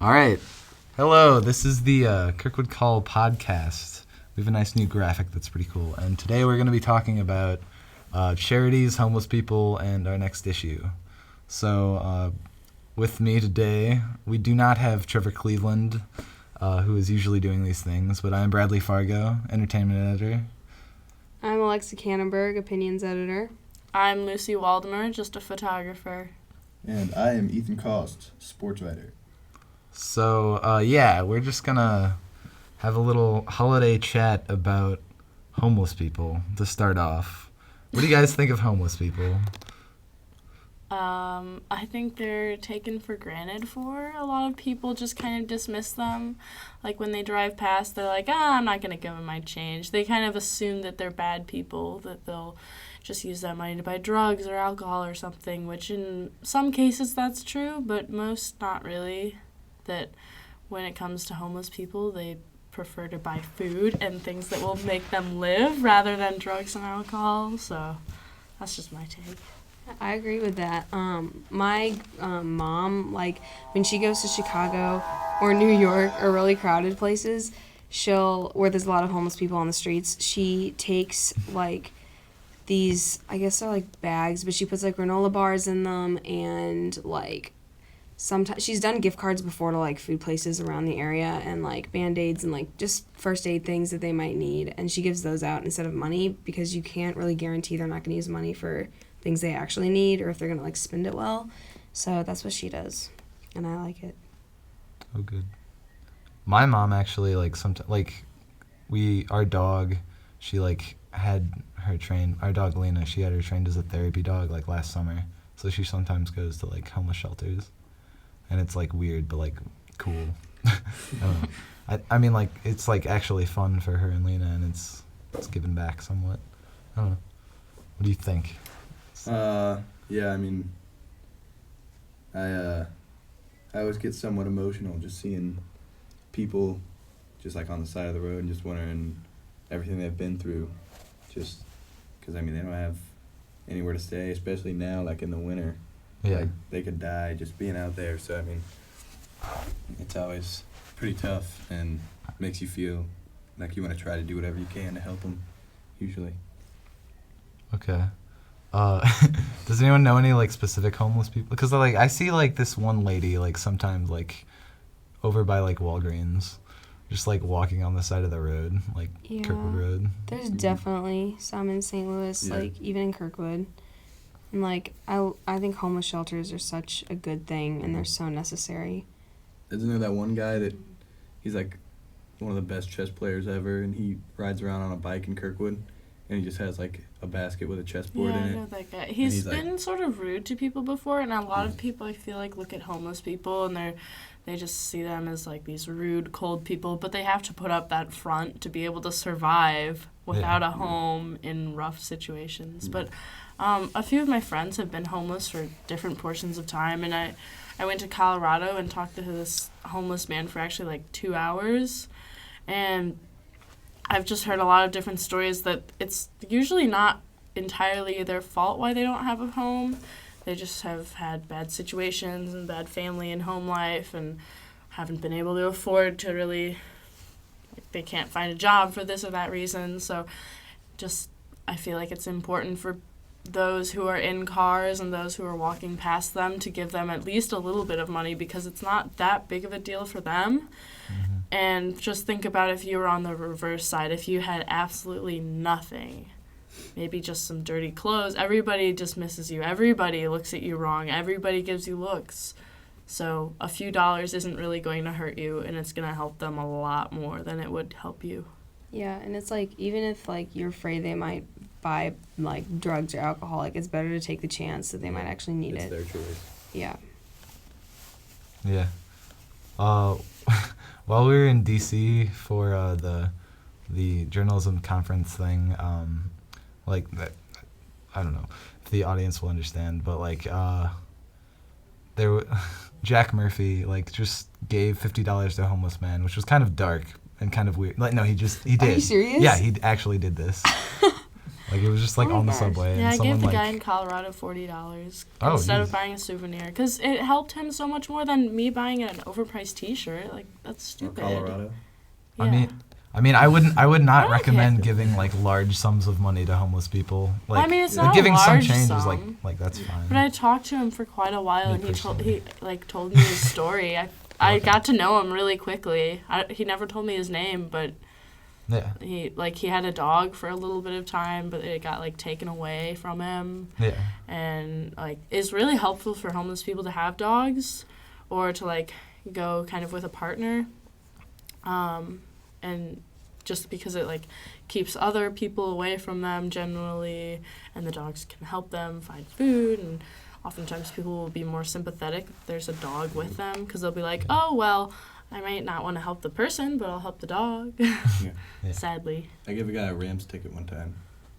All right. Hello, this is the Kirkwood Call Podcast. We have a nice new graphic that's pretty cool. And today we're going to be talking about charities, homeless people, and our next issue. So with me today, we do not have Trevor Cleveland, who is usually doing these things, but I'm Bradley Fargo, entertainment editor. I'm Alexa Kannenburg, opinions editor. I'm Lucy Waldemer, just a photographer. And I am Ethan Cost, sports writer. So, we're just going to have a little holiday chat about homeless people to start off. What do you guys think of homeless people? I think they're taken for granted for. A lot of people just kind of dismiss them. Like when they drive past, they're like, I'm not going to give them my change. They kind of assume that they're bad people, that they'll just use that money to buy drugs or alcohol or something, which in some cases that's true, but most not really. That when it comes to homeless people, they prefer to buy food and things that will make them live rather than drugs and alcohol. So that's just my take. I agree with that. My mom, like, when she goes to Chicago or New York or really crowded places, where there's a lot of homeless people on the streets, she takes, like, these, I guess they're, like, bags, but she puts, like, granola bars in them and, like, sometimes she's done gift cards before to, like, food places around the area and, like, Band-Aids and, like, just first aid things that they might need. And she gives those out instead of money because you can't really guarantee they're not going to use money for things they actually need or if they're going to, like, spend it well. So that's what she does, and I like it. Oh, good. My mom actually, like, sometimes, like, our dog, she, like, had her trained, our dog Lena, she had her trained as a therapy dog, like, last summer. So she sometimes goes to, like, homeless shelters. And it's, like, weird, but, like, cool. I don't know. I mean, like, it's, like, actually fun for her and Lena, and it's giving back somewhat. I don't know. What do you think? I mean, I always get somewhat emotional just seeing people just, like, on the side of the road and just wondering everything they've been through. Just because, I mean, they don't have anywhere to stay, especially now, like, in the winter. Yeah. Like, they could die just being out there. So, I mean, it's always pretty tough and makes you feel like you want to try to do whatever you can to help them, usually. Okay. Does anyone know any, like, specific homeless people? Because, like, I see, like, this one lady, like, sometimes, like, over by, like, Walgreens, just, like, walking on the side of the road, like, Yeah. Kirkwood Road. There's definitely some in St. Louis, like, even in Kirkwood. And, like, I think homeless shelters are such a good thing, and they're so necessary. Isn't there that one guy that he's, like, one of the best chess players ever, and he rides around on a bike in Kirkwood, and he just has, like, a basket with a chessboard in it? Yeah, I know that guy. He's been sort of rude to people before, and a lot of people, I feel like, look at homeless people, and they just see them as, like, these rude, cold people, but they have to put up that front to be able to survive without a home in rough situations. But a few of my friends have been homeless for different portions of time, and I went to Colorado and talked to this homeless man for actually, like, 2 hours, and I've just heard a lot of different stories that it's usually not entirely their fault why they don't have a home. They just have had bad situations and bad family and home life and haven't been able to afford to really, like, they can't find a job for this or that reason. So just I feel like it's important for those who are in cars and those who are walking past them to give them at least a little bit of money because it's not that big of a deal for them. Mm-hmm. And just think about if you were on the reverse side, if you had absolutely nothing, maybe just some dirty clothes, everybody dismisses you, everybody looks at you wrong, everybody gives you looks. So a few dollars isn't really going to hurt you, and it's going to help them a lot more than it would help you. Yeah, and it's like, even if, like, you're afraid they might buy, like, drugs or alcohol, like, it's better to take the chance that they might actually need it. It's their choice. Yeah. Yeah. While we were in D.C. for the journalism conference thing, like, I don't know if the audience will understand, but, like, Jack Murphy, like, just gave $50 to a homeless man, which was kind of dark and kind of weird. Like, no, he did. Are you serious? Yeah, he actually did this. Like, it was just, like, Oh my on the gosh. subway. Yeah, and I someone, gave the like, guy in Colorado $40 Oh, instead geez. of buying a souvenir because it helped him so much more than me buying an overpriced T-shirt. Like, that's Or stupid. Colorado. Yeah. I mean, I would I not don't recommend care. giving, like, large sums of money to homeless people. Like, I mean, it's Yeah. not but giving a some large change sum, is, like, that's fine. But I talked to him for quite a while, Me and he told personally. told me his story. I Okay. got to know him really quickly. He never told me his name, but Yeah. he had a dog for a little bit of time, but it got like taken away from him. Yeah. And like it's really helpful for homeless people to have dogs, or to like go kind of with a partner, and just because it like keeps other people away from them generally, and the dogs can help them find food, and oftentimes people will be more sympathetic if there's a dog with them because they'll be like, oh well, I might not want to help the person, but I'll help the dog. Yeah. Yeah. Sadly. I gave a guy a Rams ticket one time.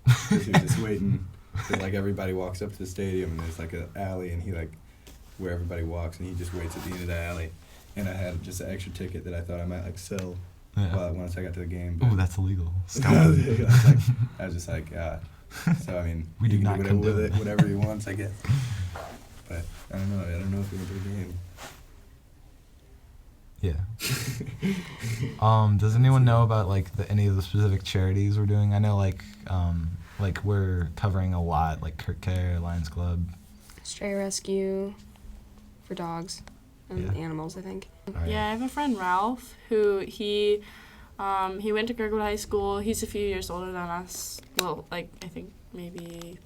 'Cause he was just waiting. 'Cause, like, everybody walks up to the stadium, and there's, like, an alley, and he, like, where everybody walks, and he just waits at the end of the alley. And I had just an extra ticket that I thought I might, like, sell Yeah. once I got to the game. Ooh, that's illegal. I Stop. was just like, so, I mean, We do you can not do condone whatever, it. whatever he wants, I guess. But I don't know. I don't know if he went to the game. Yeah. Does anyone know about, like, any of the specific charities we're doing? I know, like, we're covering a lot, like Kirk Care, Lions Club. Stray rescue for dogs and Yeah. animals, I think. All right. Yeah, I have a friend Ralph who he went to Kirkwood High School. He's a few years older than us. Well, like I think maybe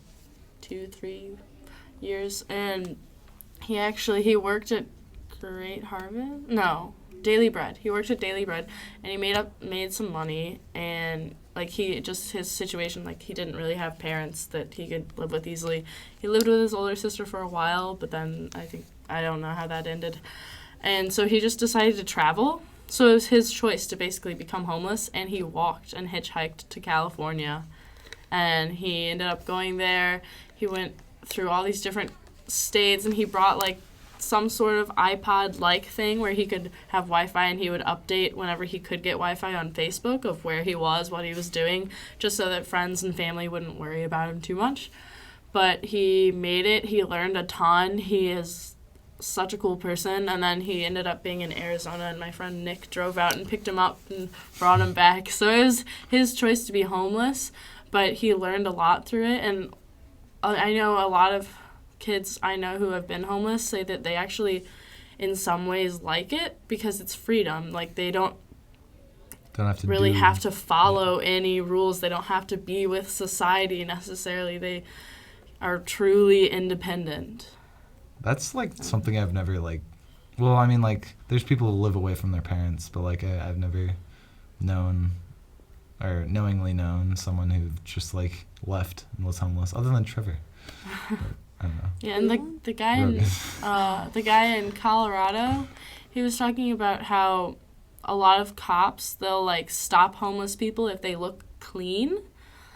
2-3 years, and he worked at Great Harvest. No, Daily Bread. He worked at Daily Bread, and he made some money, and like his situation, like he didn't really have parents that he could live with easily. He lived with his older sister for a while, but then I don't know how that ended. And so he just decided to travel. So it was his choice to basically become homeless, and he walked and hitchhiked to California. And he ended up going there. He went through all these different states, and he brought like some sort of iPod-like thing where he could have Wi-Fi, and he would update whenever he could get Wi-Fi on Facebook of where he was, what he was doing, just so that friends and family wouldn't worry about him too much. But he made it. He learned a ton. He is such a cool person. And then he ended up being in Arizona, and my friend Nick drove out and picked him up and brought him back. So it was his choice to be homeless, but he learned a lot through it. And I know a lot of kids I know who have been homeless say that they actually in some ways like it because it's freedom. Like they don't have to really have to follow any rules. They don't have to be with society necessarily. They are truly independent. That's, like, something I've never, like... Well, I mean, like, there's people who live away from their parents, but, like, I've never known or knowingly known someone who just, like, left and was homeless, other than Trevor. But, I don't know. Yeah, and the guy in Colorado, he was talking about how a lot of cops, they'll like stop homeless people if they look clean,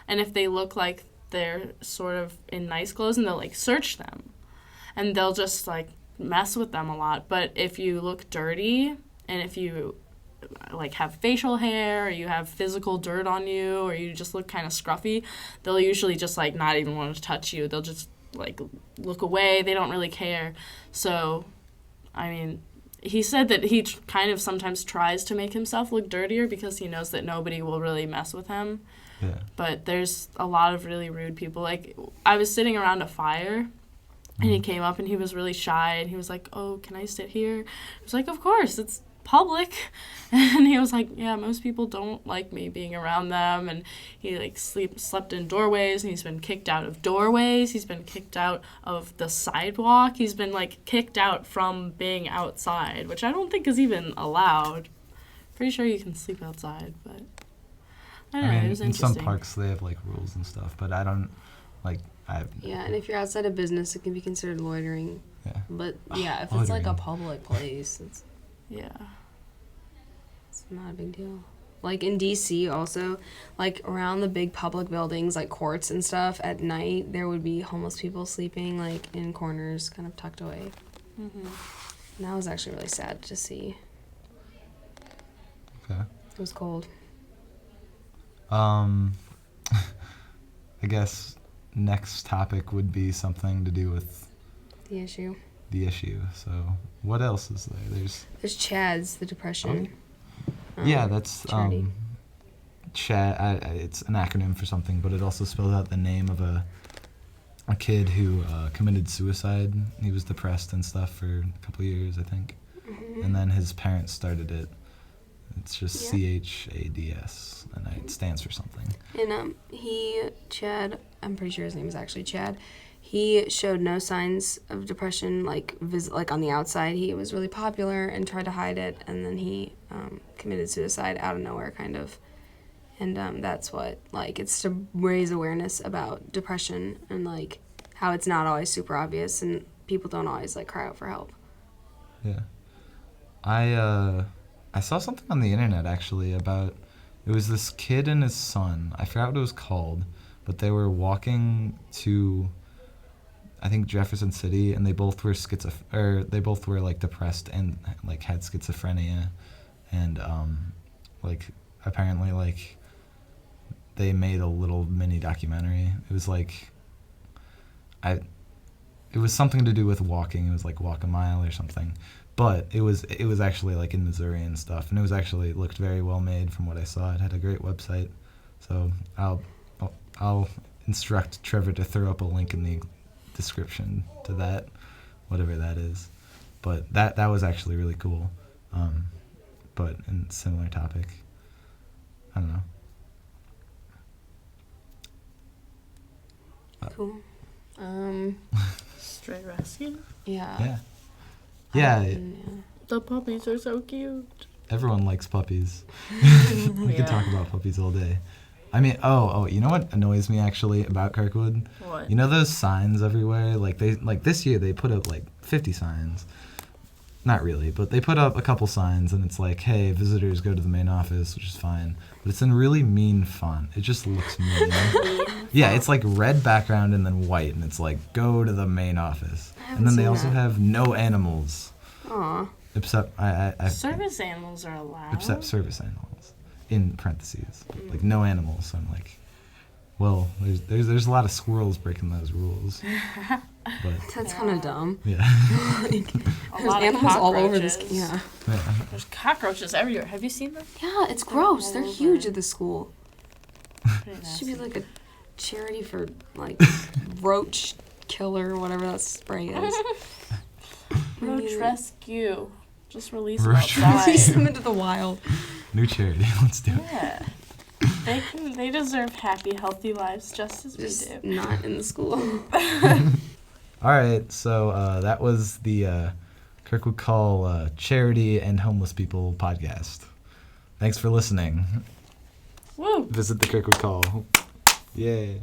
and if they look like they're sort of in nice clothes, and they'll like search them, and they'll just like mess with them a lot. But if you look dirty, and if you like have facial hair, or you have physical dirt on you, or you just look kind of scruffy, they'll usually just like not even want to touch you. They'll just like look away. They don't really care. So, I mean, he said that he kind of sometimes tries to make himself look dirtier because he knows that nobody will really mess with him. Yeah. But there's a lot of really rude people. Like, I was sitting around a fire, and he came up, and he was really shy, and he was like, oh, can I sit here? I was like, of course, it's public. And he was like, yeah, most people don't like me being around them. And he like slept in doorways, and he's been kicked out of doorways. He's been kicked out of the sidewalk. He's been like kicked out from being outside, which I don't think is even allowed. Pretty sure you can sleep outside, but I don't know, it was in interesting. some parks they have like rules and stuff, but I don't like Yeah, and if you're outside of business, it can be considered loitering. Yeah. But yeah, if it's like a Loitering. public place, it's Yeah. not a big deal. Like in DC also, like around the big public buildings, like courts and stuff, at night there would be homeless people sleeping like in corners, kind of tucked away. Mm-hmm. And that was actually really sad to see. Okay. It was cold. I guess next topic would be something to do with The issue. the issue. So what else is there? There's CHADS, the depression. Yeah, that's charity. CHAD. It's an acronym for something, but it also spells out the name of a kid who committed suicide. He was depressed and stuff for a couple of years, I think. Mm-hmm. And then his parents started it. It's just Yeah. CHADS, and it stands for something. And Chad, I'm pretty sure his name is actually Chad. He showed no signs of depression, like on the outside. He was really popular and tried to hide it, and then he committed suicide out of nowhere, kind of. And that's what, like, it's to raise awareness about depression and, like, how it's not always super obvious and people don't always, like, cry out for help. Yeah. I saw something on the internet, actually, about, it was this kid and his son. I forgot what it was called, but they were walking to, I think, Jefferson City, and they both were like, depressed and, like, had schizophrenia. And, like, apparently, like, they made a little mini documentary. It was like, it was something to do with walking. It was like Walk a Mile or something. But it was actually like in Missouri and stuff, and it looked very well made from what I saw. It had a great website. So I'll instruct Trevor to throw up a link in the description to that, whatever that is. But that was actually really cool. But in similar topic. I don't know. Cool. Stray rescue. Yeah. Yeah. The puppies are so cute. Everyone likes puppies. We could talk about puppies all day. I mean, you know what annoys me actually about Kirkwood? What? You know those signs everywhere? Like this year they put up like 50 signs. Not really, but they put up a couple signs and it's like, hey, visitors go to the main office, which is fine. But it's in really mean font. It just looks mean. Yeah, it's like red background and then white, and it's like, go to the main office. And then they also have no animals. Aw. Except Service animals are allowed. Except service animals, in parentheses. Like no animals. So I'm like, well, there's a lot of squirrels breaking those rules. But That's kind of dumb. yeah. Like, A there's lot of animals all over this. cockroaches. Yeah. Yeah. There's cockroaches everywhere. Have you seen them? Yeah, it's gross. They're all huge over. at the school. Pretty It should be nasty. like a charity for, like, roach killer, whatever that spray is. Roach rescue. Just release Roach them outside. Release them into the wild. New charity. Let's do it. Yeah. They deserve happy, healthy lives just as Just we do. not in the school. All right. So that was the Kirkwood Call Charity and Homeless People podcast. Thanks for listening. Woo! Visit the Kirkwood Call. Yay.